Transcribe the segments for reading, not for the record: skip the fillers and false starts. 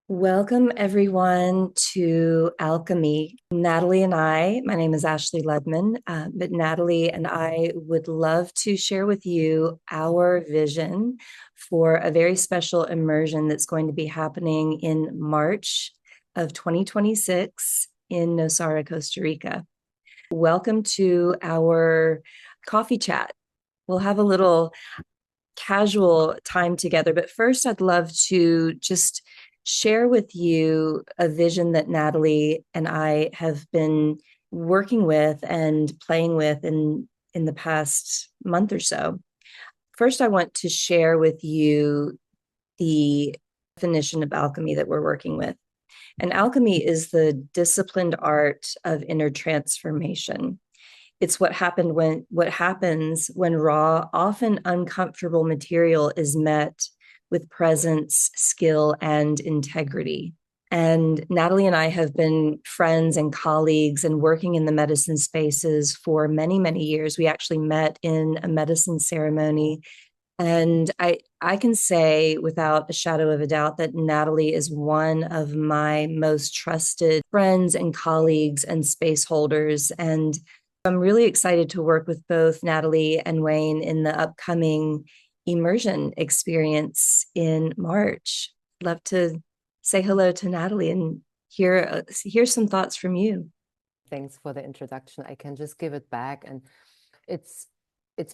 Welcome, everyone, to Alchemy. Natalie and my name is Ashley Ludman, but Natalie and I would love to share with you our vision for a very special immersion that's going to be happening in March of 2026 in Nosara, Costa Rica. Welcome to our coffee chat. We'll have a little casual time together. But first, I'd love to just share with you a vision that Natalie and I have been working with and playing with in the past month or so. First, I want to share with you the definition of alchemy that we're working with. And alchemy is the disciplined art of inner transformation. It's what happens when raw, often uncomfortable material is met with presence, skill, and integrity. And Natalie and I have been friends and colleagues and working in the medicine spaces for many, many years. We actually met in a medicine ceremony. And I can say without a shadow of a doubt that Natalie is one of my most trusted friends and colleagues and space holders. And I'm really excited to work with both Natalie and Wayne in the upcoming immersion experience in March. Love to say hello to Natalie and hear some thoughts from you. Thanks for the introduction. I can just give it back, and it's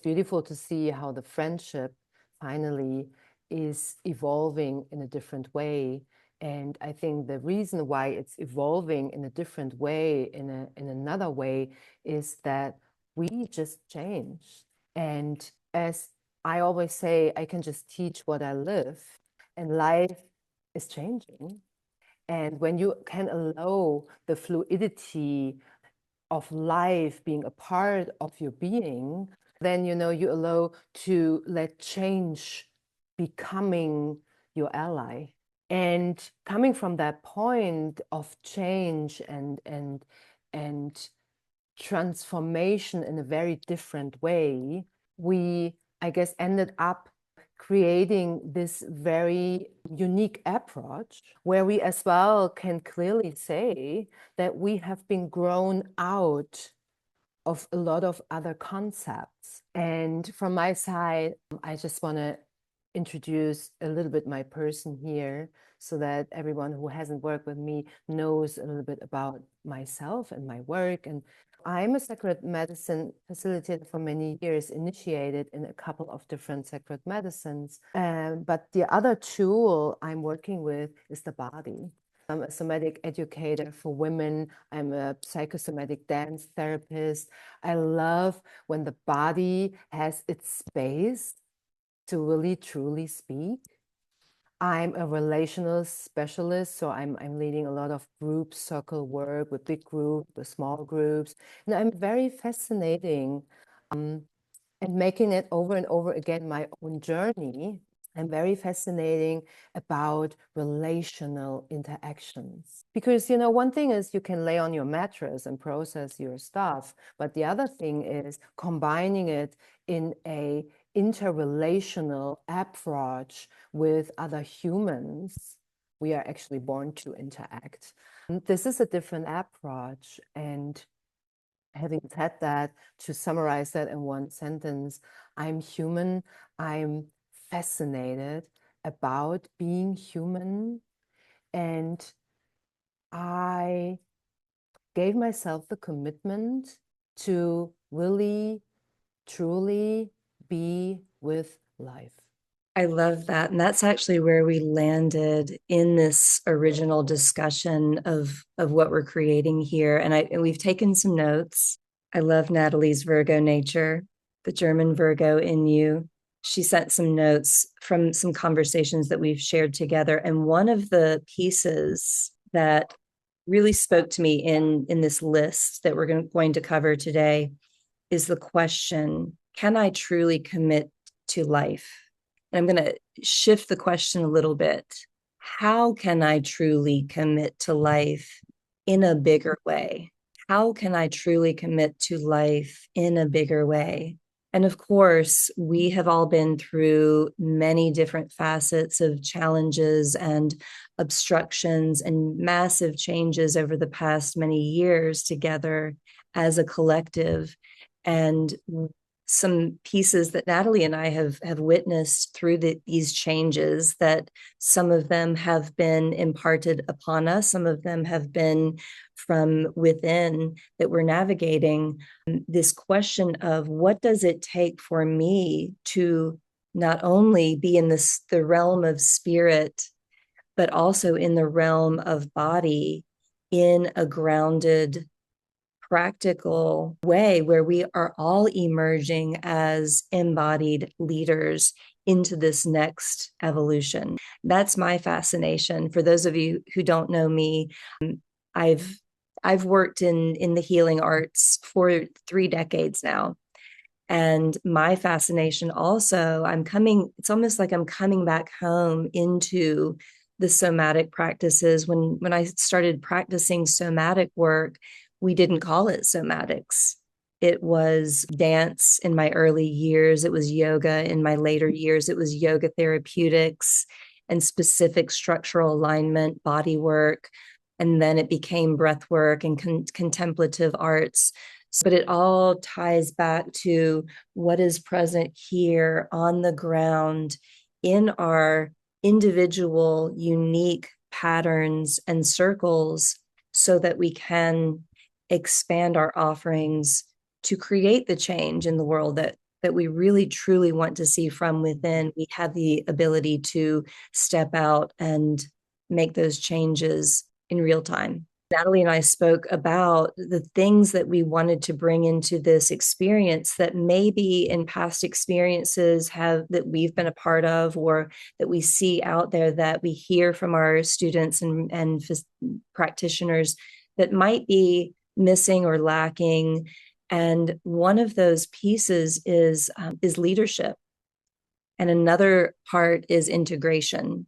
beautiful to see how the friendship finally is evolving in a different way. And I think the reason why it's evolving in a different way, in another way, is that we just change. And as I always say, I can just teach what I live, and life is changing. And when you can allow the fluidity of life being a part of your being, then you allow to let change becoming your ally. And coming from that point of change and transformation in a very different way, we, I guess, ended up creating this very unique approach where we as well can clearly say that we have been grown out of a lot of other concepts. And from my side, I just want to introduce a little bit my person here so that everyone who hasn't worked with me knows a little bit about myself and my work. And I'm a sacred medicine facilitator for many years, initiated in a couple of different sacred medicines. But the other tool I'm working with is the body. I'm a somatic educator for women. I'm a psychosomatic dance therapist. I love when the body has its space to really truly speak. I'm a relational specialist, so I'm leading a lot of group circle work with big groups, with small groups. And I'm very fascinating and making it over and over again my own journey. I'm very fascinating about relational interactions. Because, one thing is you can lay on your mattress and process your stuff, but the other thing is combining it in a interrelational approach with other humans. We are actually born to interact. This is a different approach. And having said that, to summarize that in one sentence, I'm human. I'm fascinated about being human. And I gave myself the commitment to really, truly be with life. I love that. And that's actually where we landed in this original discussion of what we're creating here. And we've taken some notes. I love Natalie's Virgo nature, the German Virgo in you. She sent some notes from some conversations that we've shared together. And one of the pieces that really spoke to me in this list that we're going to cover today is the question, can I truly commit to life? And I'm going to shift the question a little bit. How can I truly commit to life in a bigger way? How can I truly commit to life in a bigger way? And of course, we have all been through many different facets of challenges and obstructions and massive changes over the past many years together as a collective. And some pieces that Natalie and I have witnessed through these changes, that some of them have been imparted upon us, some of them have been from within, that we're navigating this question of what does it take for me to not only be in the realm of spirit, but also in the realm of body, in a grounded, practical way where we are all emerging as embodied leaders into this next evolution. That's my fascination. For those of you who don't know me, I've I've worked in the healing arts for 3 decades now. And my fascination also, it's almost like I'm coming back home into the somatic practices. When I started practicing somatic work, we didn't call it somatics. It was dance in my early years. It was yoga in my later years. It was yoga therapeutics and specific structural alignment, body work. And then it became breath work and contemplative arts. But it all ties back to what is present here on the ground in our individual, unique patterns and circles, so that we can expand our offerings to create the change in the world that we really truly want to see from within. We have the ability to step out and make those changes in real time. Natalie and I spoke about the things that we wanted to bring into this experience that maybe in past experiences that we've been a part of, or that we see out there, that we hear from our students and practitioners, that might be missing or lacking. And one of those pieces is leadership. And another part is integration.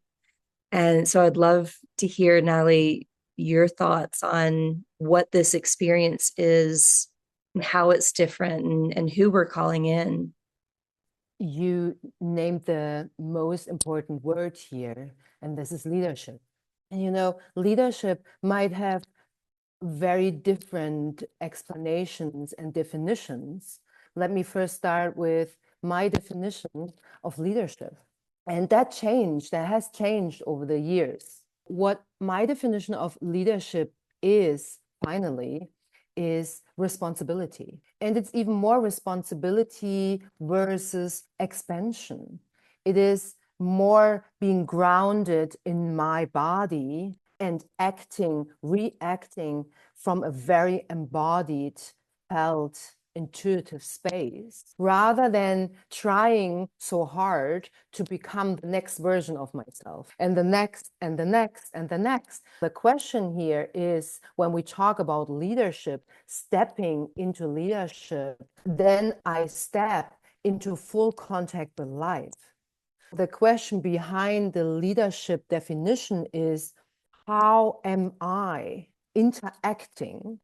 And so I'd love to hear, Natalie, your thoughts on what this experience is and how it's different, and who we're calling in. You named the most important word here, and this is leadership. And leadership might have very different explanations and definitions. Let me first start with my definition of leadership. And that has changed over the years. What my definition of leadership is, finally, is responsibility. And it's even more responsibility versus expansion. It is more being grounded in my body and reacting from a very embodied, felt, intuitive space, rather than trying so hard to become the next version of myself, and the next and the next and the next. The question here is, when we talk about leadership, stepping into leadership, then I step into full contact with life. The question behind the leadership definition is, how am I interacting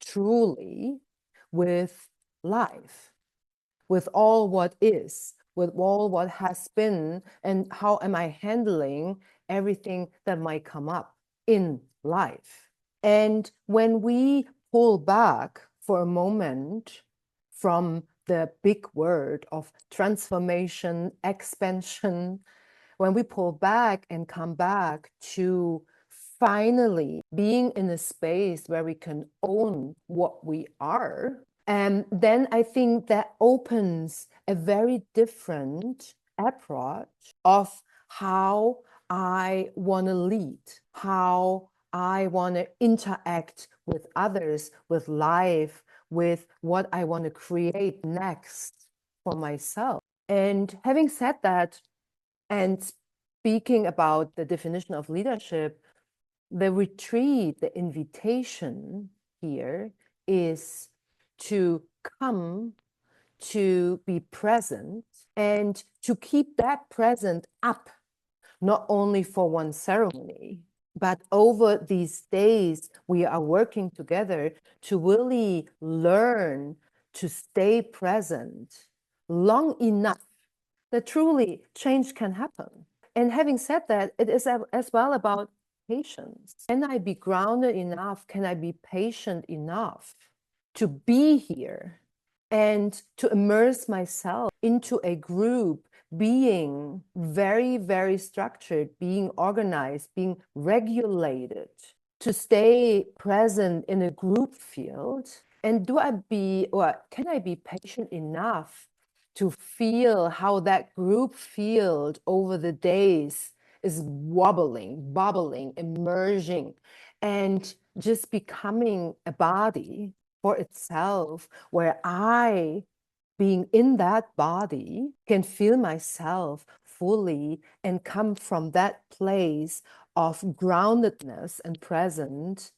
truly with life, with all what is, with all what has been, and how am I handling everything that might come up in life? And when we pull back for a moment from the big word of transformation, expansion, when we pull back and come back to finally being in a space where we can own what we are, and then I think that opens a very different approach of how I want to lead, how I want to interact with others, with life, with what I want to create next for myself. And having said that, and speaking about the definition of leadership, the retreat, the invitation here is to come, to be present, and to keep that present up, not only for one ceremony, but over these days we are working together to really learn to stay present, long enough that truly change can happen. And having said that, it is as well about patience. Can I be grounded enough? Can I be patient enough to be here and to immerse myself into a group, being very, very structured, being organized, being regulated, to stay present in a group field? And can I be patient enough to feel how that group field over the days is wobbling, bubbling, emerging, and just becoming a body for itself, where I, being in that body, can feel myself fully and come from that place of groundedness and present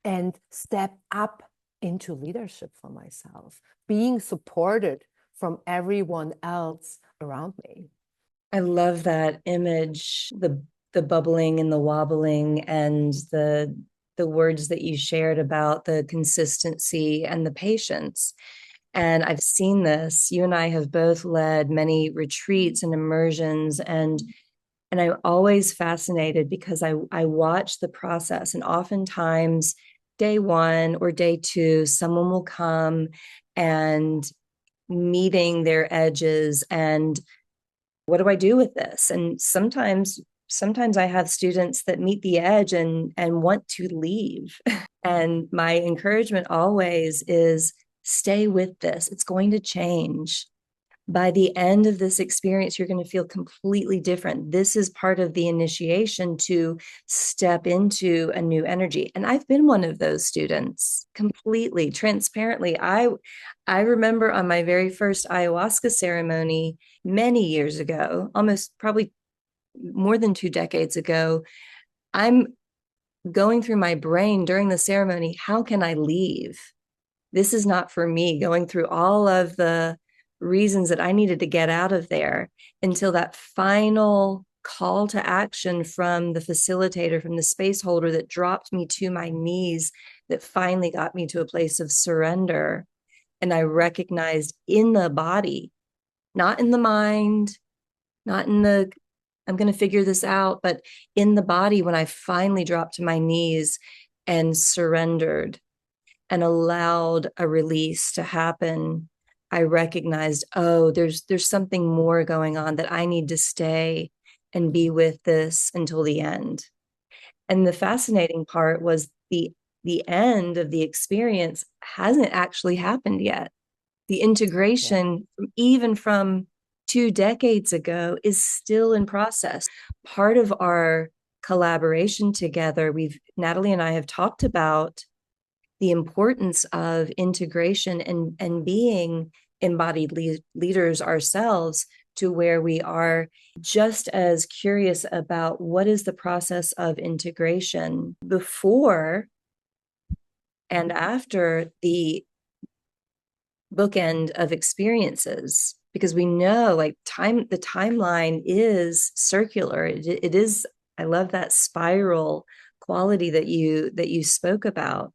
and step up into leadership for myself, being supported from everyone else around me. I love that image, the bubbling and the wobbling, and the words that you shared about the consistency and the patience. And I've seen this. You and I have both led many retreats and immersions, and I'm always fascinated because I watch the process, and oftentimes day one or day two, someone will come and meeting their edges, and what do I do with this? And sometimes I have students that meet the edge and want to leave. And my encouragement always is stay with this. It's going to change. By the end of this experience, you're going to feel completely different. This is part of the initiation to step into a new energy. And I've been one of those students completely, transparently. I remember on my very first ayahuasca ceremony many years ago, almost probably more than 2 decades ago, I'm going through my brain during the ceremony, how can I leave? This is not for me, going through all of the reasons that I needed to get out of there, until that final call to action from the facilitator, from the space holder, that dropped me to my knees, that finally got me to a place of surrender. And I recognized in the body, not in the mind, not in the, I'm going to figure this out, but in the body, when I finally dropped to my knees and surrendered and allowed a release to happen, I recognized, oh, there's something more going on, that I need to stay and be with this until the end. And the fascinating part was the end of the experience hasn't actually happened yet. The integration, even from 2 decades ago, is still in process. Part of our collaboration together, Natalie and I have talked about the importance of integration and being embodied leaders ourselves, to where we are just as curious about what is the process of integration before and after the bookend of experiences, because we know, like, the timeline is circular. It is, I love that spiral quality that you spoke about.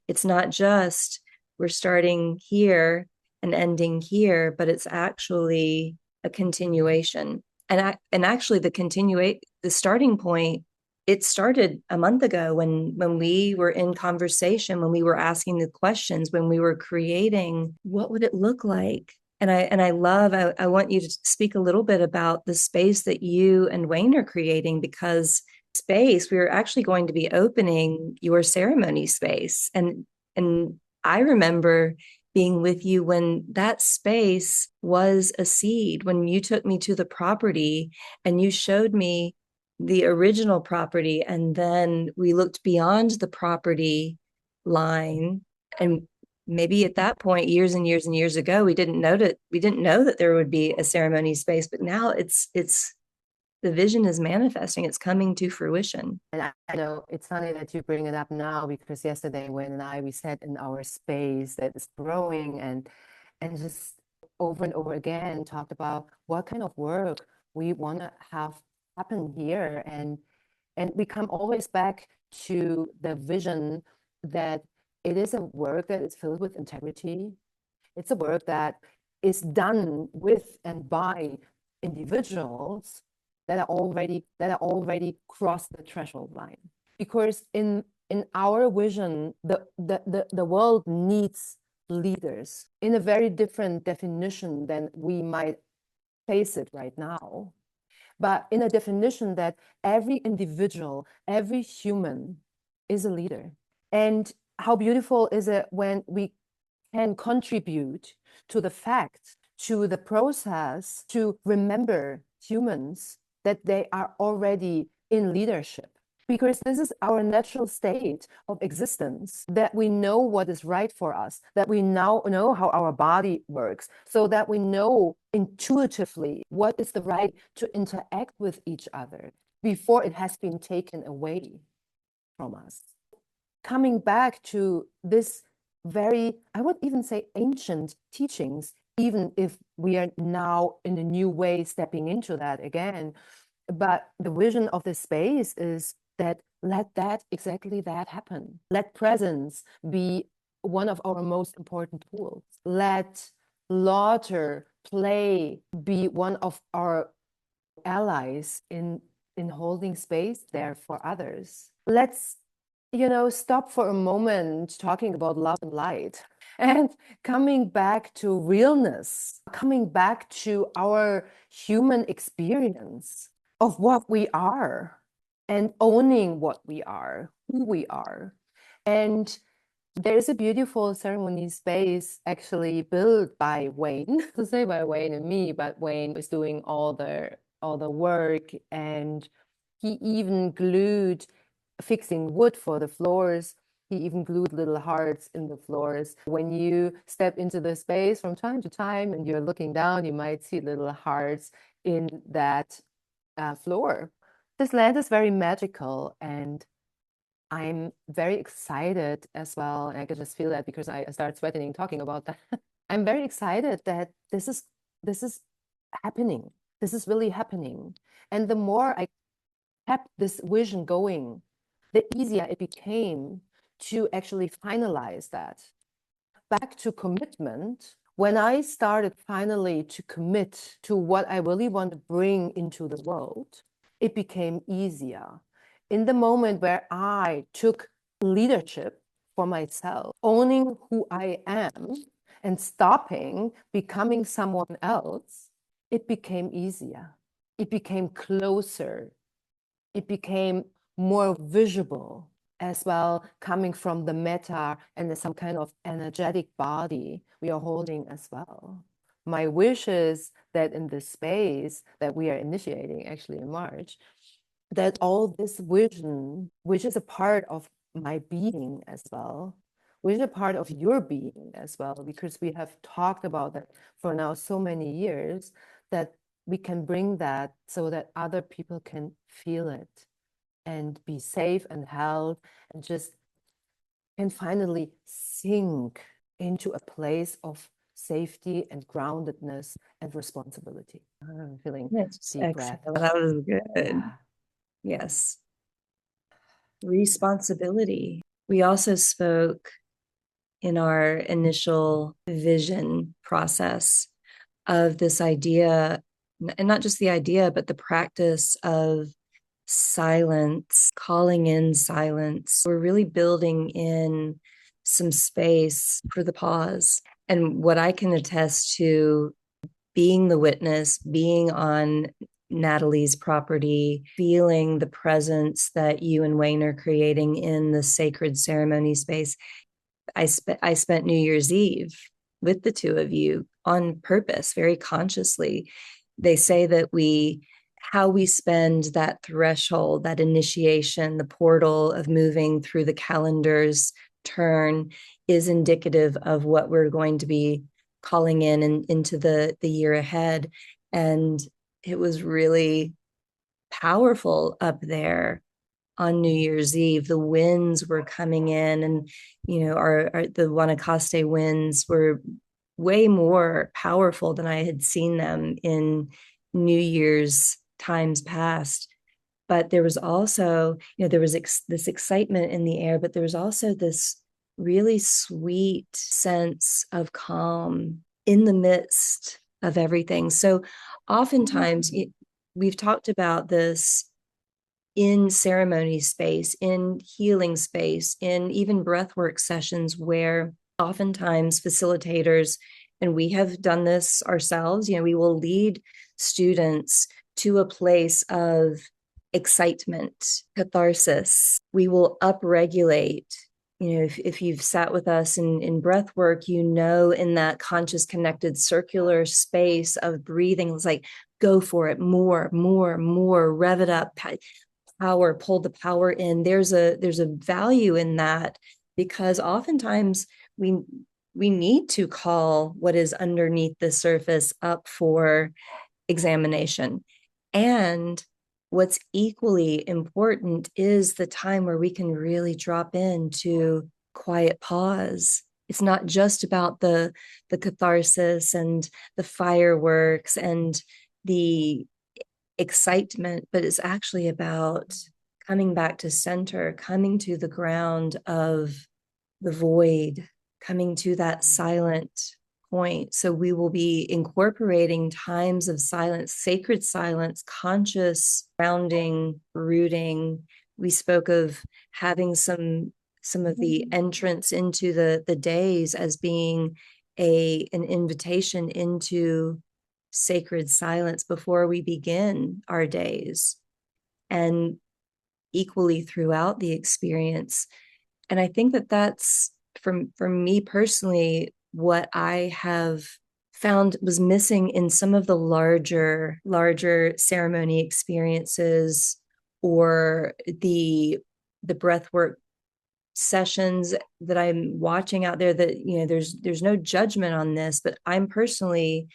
It's not just we're starting here and ending here, but it's actually a continuation. And actually the starting point, it started a month ago when we were in conversation, when we were asking the questions, when we were creating, what would it look like? And I want you to speak a little bit about the space that you and Wayne are creating, because space, we are actually going to be opening your ceremony space. And I remember being with you when that space was a seed, when you took me to the property and you showed me the original property, and then we looked beyond the property line. And maybe at that point, years and years and years ago, we didn't know that there would be a ceremony space, but now it's the vision is manifesting, it's coming to fruition. And I know it's funny that you bring it up now, because yesterday when we sat in our space that is growing, and just over and over again talked about what kind of work we want to have happen here, and we come always back to the vision that it is a work that is filled with integrity. It's a work that is done with and by individuals that are already crossed the threshold line. Because in our vision, the world needs leaders in a very different definition than we might face it right now, but in a definition that every individual, every human is a leader. And how beautiful is it when we can contribute to the fact, to the process, to remember humans that they are already in leadership. Because this is our natural state of existence, that we know what is right for us, that we now know how our body works, so that we know intuitively what is the right to interact with each other before it has been taken away from us. Coming back to this very, I would even say, ancient teachings, even if we are now in a new way stepping into that again. But the vision of this space is that let that exactly that happen. Let presence be one of our most important tools. Let laughter, play be one of our allies in holding space there for others. Let's stop for a moment talking about love and light and coming back to realness, coming back to our human experience of what we are and owning what we are, who we are. And there's a beautiful ceremony space actually built by Wayne, to say by Wayne and me, but Wayne was doing all the work, and he even glued fixing wood for the floors. He even glued little hearts in the floors. When you step into the space from time to time and you're looking down, you might see little hearts in that floor. This land is very magical, and I'm very excited as well. And I can just feel that because I start sweating talking about that. I'm very excited that this is happening. This is really happening. And the more I kept this vision going, the easier it became to actually finalize that. Back to commitment, when I started finally to commit to what I really want to bring into the world, it became easier. In the moment where I took leadership for myself, owning who I am and stopping becoming someone else, it became easier. It became closer. It became more visible as well, coming from the meta and some kind of energetic body we are holding as well. My wish is that in this space that we are initiating actually in March, that all this vision, which is a part of my being as well, which is a part of your being as well, because we have talked about that for now so many years, that we can bring that so that other people can feel it and be safe and held and just can finally sink into a place of safety and groundedness and responsibility. I'm feeling deep breath. That was good. Yeah. Yes. Responsibility. We also spoke in our initial vision process of this idea, and not just the idea, but the practice of silence, calling in silence. We're really building in some space for the pause. And what I can attest to, being the witness, being on Natalie's property, feeling the presence that you and Wayne are creating in the sacred ceremony space. I spent New Year's Eve with the two of you on purpose, very consciously. They say that how we spend that threshold, that initiation, the portal of moving through the calendar's turn is indicative of what we're going to be calling in and into the year ahead. And it was really powerful up there on New Year's Eve. The winds were coming in, and the Guanacaste winds were way more powerful than I had seen them in New Year's times past. But there was also, there was this excitement in the air, but there was also this really sweet sense of calm in the midst of everything. So oftentimes we've talked about this in ceremony space, in healing space, in even breathwork sessions, where oftentimes facilitators, and we have done this ourselves, we will lead students to a place of excitement, catharsis. We will upregulate. If you've sat with us in breath work, in that conscious, connected, circular space of breathing, it's like, go for it, more, rev it up, power, pull the power in. There's a value in that, because oftentimes we need to call what is underneath the surface up for examination. And what's equally important is the time where we can really drop into quiet pause. It's not just about the catharsis and the fireworks and the excitement, but it's actually about coming back to center, coming to the ground of the void, coming to that silent point. So we will be incorporating times of silence, sacred silence, conscious grounding, rooting. We spoke of having some of the entrance into the days as being an invitation into sacred silence before we begin our days, and equally throughout the experience. And I think that that's, for me personally, what I have found was missing in some of the larger ceremony experiences, or the breathwork sessions that I'm watching out there, that there's no judgment on this, but I'm personally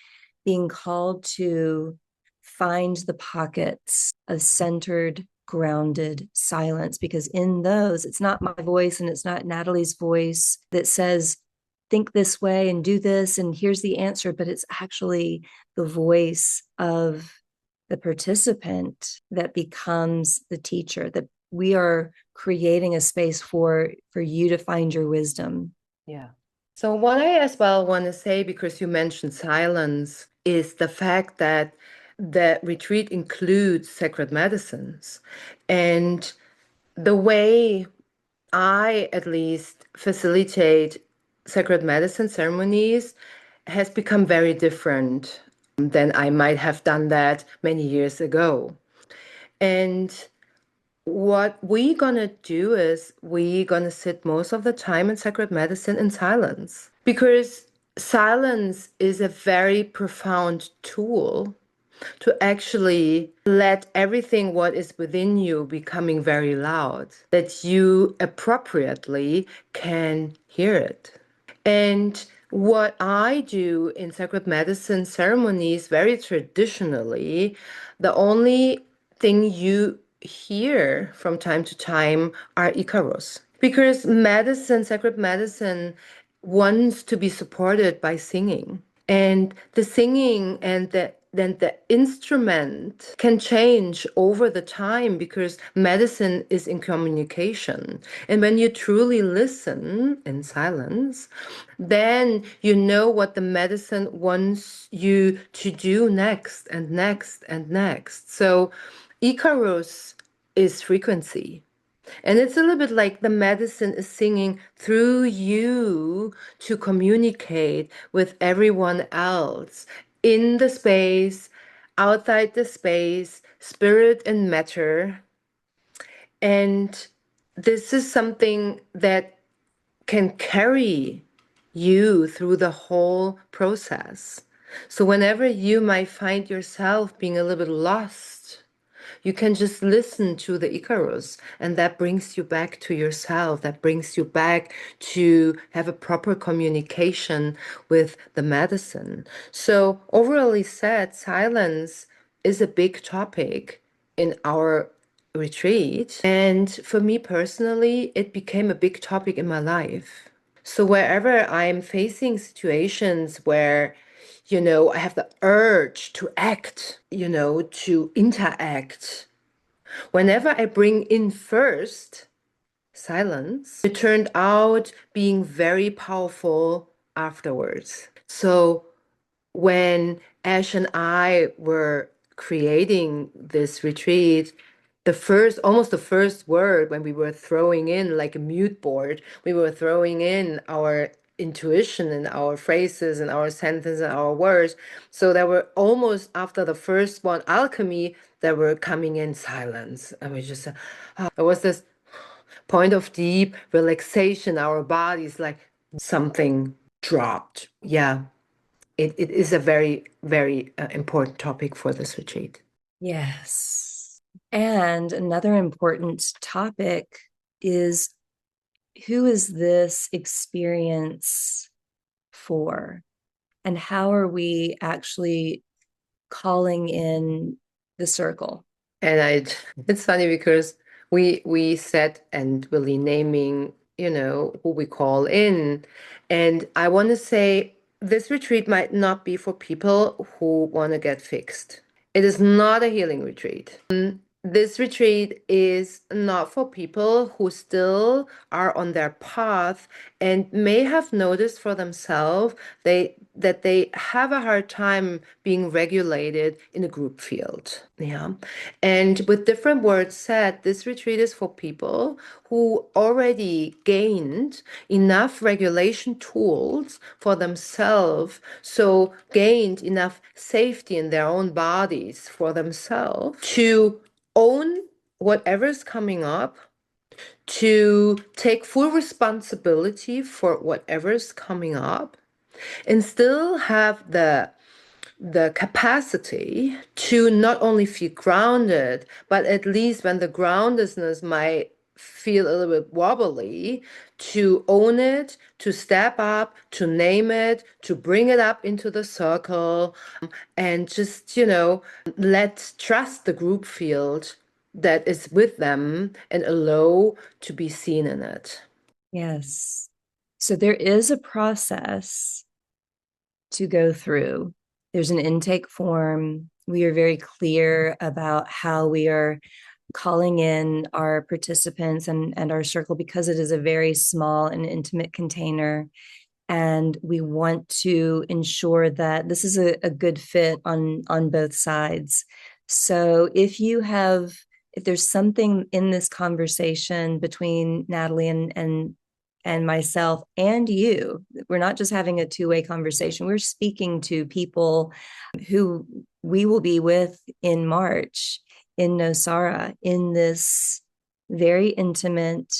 being called to find the pockets of centered, grounded silence, because in those, it's not my voice and it's not Natalie's voice that says, think this way and do this, and here's the answer, but it's actually the voice of the participant that becomes the teacher, that we are creating a space for you to find your wisdom. Yeah. So what I as well want to say, because you mentioned silence, is the fact that the retreat includes sacred medicines. And the way I, at least, facilitate sacred medicine ceremonies has become very different than I might have done that many years ago. And what we're gonna do is we're gonna sit most of the time in sacred medicine in silence, because silence is a very profound tool to actually let everything what is within you becoming very loud, that you appropriately can hear it. And what I do in sacred medicine ceremonies, very traditionally, the only thing you hear from time to time are Icarus. Because medicine, sacred medicine, wants to be supported by singing. And the singing and then the instrument can change over the time, because medicine is in communication. And when you truly listen in silence, then you know what the medicine wants you to do next and next and next. So Icarus is frequency. And it's a little bit like the medicine is singing through you to communicate with everyone else in the space, outside the space, spirit and matter. And this is something that can carry you through the whole process. So whenever you might find yourself being a little bit lost, you can just listen to the Icarus, and that brings you back to yourself. That brings you back to have a proper communication with the medicine. So overall said, silence is a big topic in our retreat. And for me personally, it became a big topic in my life. So wherever I'm facing situations where I have the urge to act, to interact. Whenever I bring in first silence, it turned out being very powerful afterwards. So when Ash and I were creating this retreat, almost the first word when we were throwing in like a mute board, we were throwing in our intuition and our phrases and our sentences and our words. So there were almost after the first one, alchemy, there were coming in silence. And we just, there was this point of deep relaxation. Our bodies like something dropped. Yeah. It is a very, very important topic for this retreat. Yes. And another important topic is, who is this experience for? And how are we actually calling in the circle? And it's funny because we set and really naming, who we call in. And I want to say this retreat might not be for people who want to get fixed. It is not a healing retreat. This retreat is not for people who still are on their path and may have noticed for themselves that they have a hard time being regulated in a group field. Yeah. And with different words said, this retreat is for people who already gained enough regulation tools for themselves, so gained enough safety in their own bodies for themselves to own whatever's coming up, to take full responsibility for whatever's coming up, and still have the capacity to not only feel grounded, but at least when the groundedness might feel a little bit wobbly, to own it, to step up, to name it, to bring it up into the circle, and just, let trust the group field that is with them and allow to be seen in it. Yes. So there is a process to go through. There's an intake form. We are very clear about how we are calling in our participants and our circle, because it is a very small and intimate container. And we want to ensure that this is a good fit on both sides. So if there's something in this conversation between Natalie and myself and you, we're not just having a two-way conversation. We're speaking to people who we will be with in March in Nosara, in this very intimate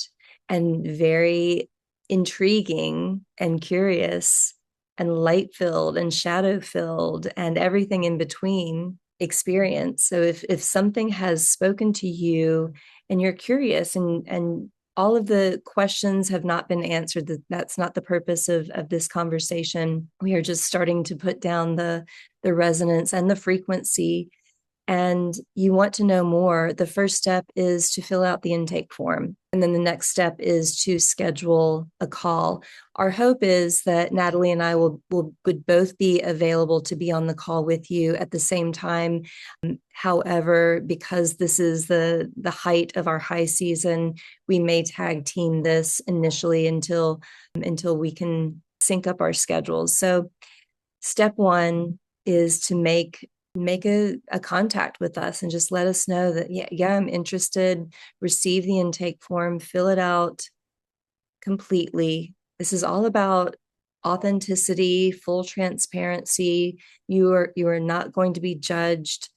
and very intriguing and curious and light filled and shadow filled and everything in between experience. So if something has spoken to you and you're curious and all of the questions have not been answered, that's not the purpose of this conversation. We are just starting to put down the resonance and the frequency, and you want to know more, the first step is to fill out the intake form. And then the next step is to schedule a call. Our hope is that Natalie and I would both be available to be on the call with you at the same time. However, because this is the height of our high season, we may tag team this initially until we can sync up our schedules. So step one is to make a contact with us and just let us know that, yeah, I'm interested. Receive the intake form, fill it out completely. This is all about authenticity, full transparency. You are not going to be judged.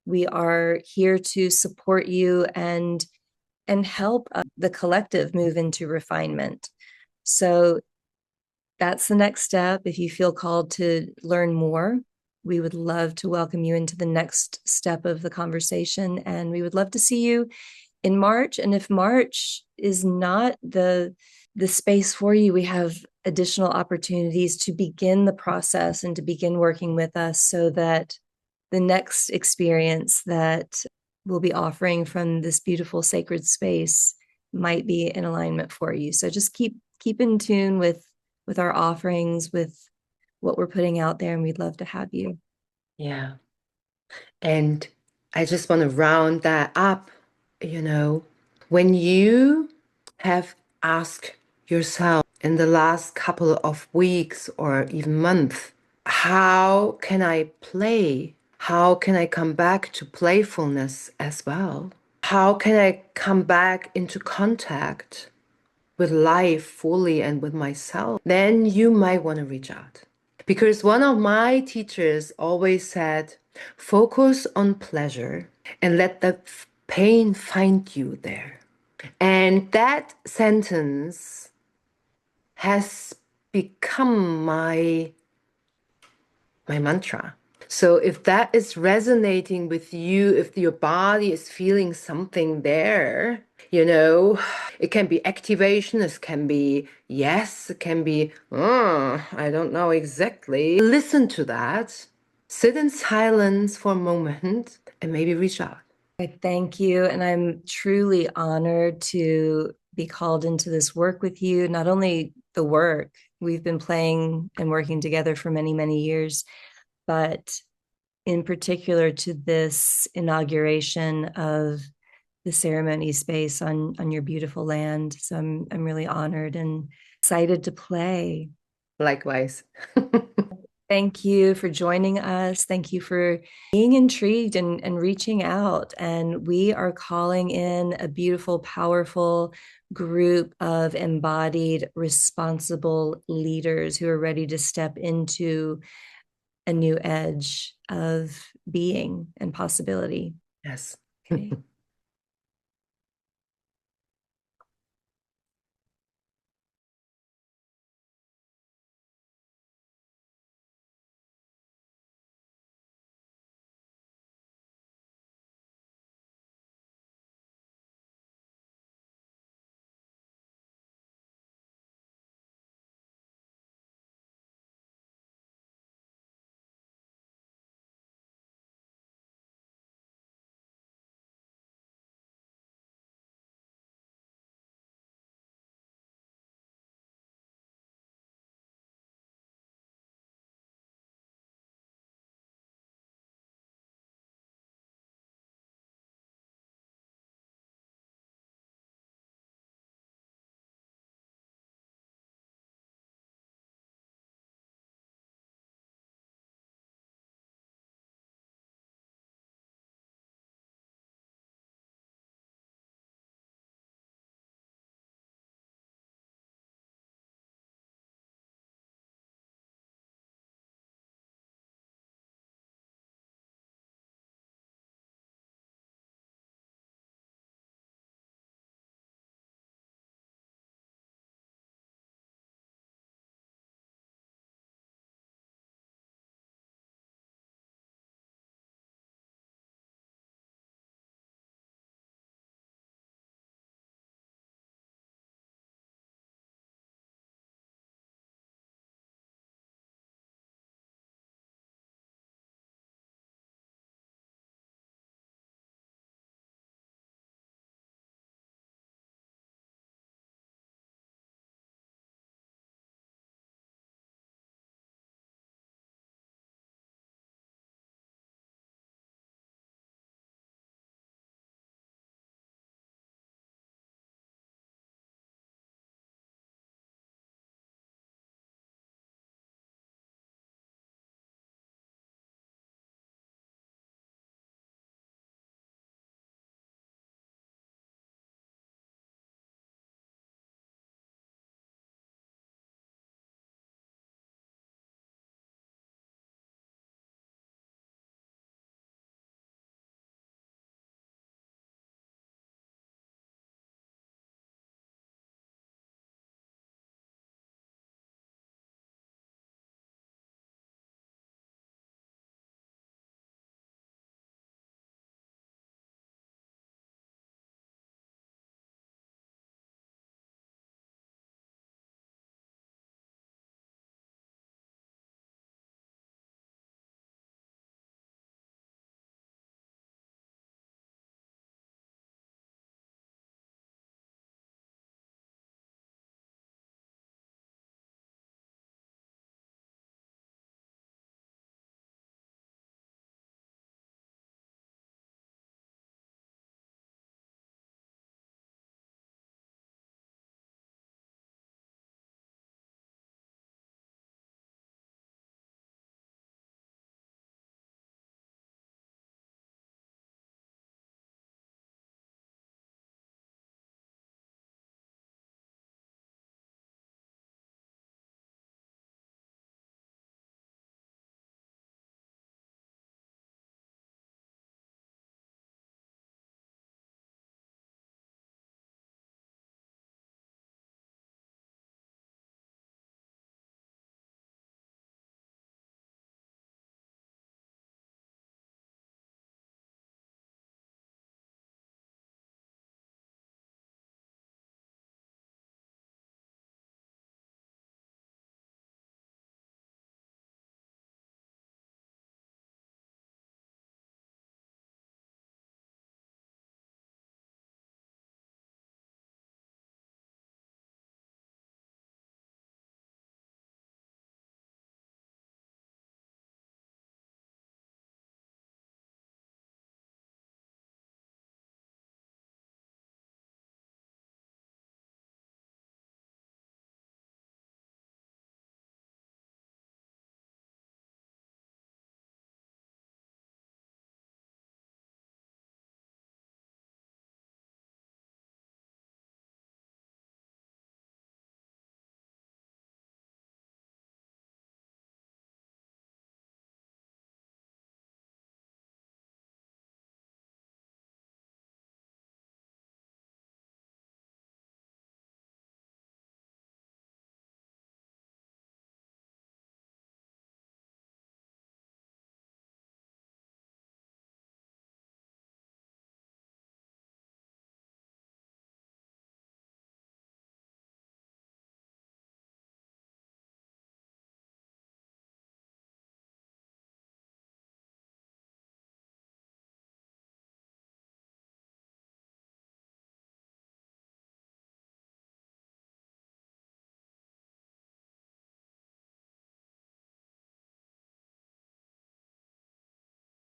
We are here to support you and help the collective move into refinement. So that's the next step. If you feel called to learn more, we would love to welcome you into the next step of the conversation. And we would love to see you in March. And if March is not the space for you, we have additional opportunities to begin the process and to begin working with us so that the next experience that we'll be offering from this beautiful sacred space might be in alignment for you. So just keep in tune with our offerings, with what we're putting out there, and we'd love to have you. Yeah. And I just want to round that up, when you have asked yourself in the last couple of weeks or even months, how can I play? How can I come back to playfulness as well? How can I come back into contact with life fully and with myself? Then you might want to reach out. Because one of my teachers always said, focus on pleasure and let the pain find you there. And that sentence has become my mantra. So if that is resonating with you, if your body is feeling something there, it can be activation, it can be yes, it can be, I don't know exactly. Listen to that, sit in silence for a moment, and maybe reach out. I thank you. And I'm truly honored to be called into this work with you. Not only the work, we've been playing and working together for many, many years, but in particular to this inauguration of the ceremony space on your beautiful land. So I'm really honored and excited to play. Likewise. Thank you for joining us. Thank you for being intrigued and reaching out. And we are calling in a beautiful, powerful group of embodied, responsible leaders who are ready to step into a new edge of being and possibility. Yes. Okay.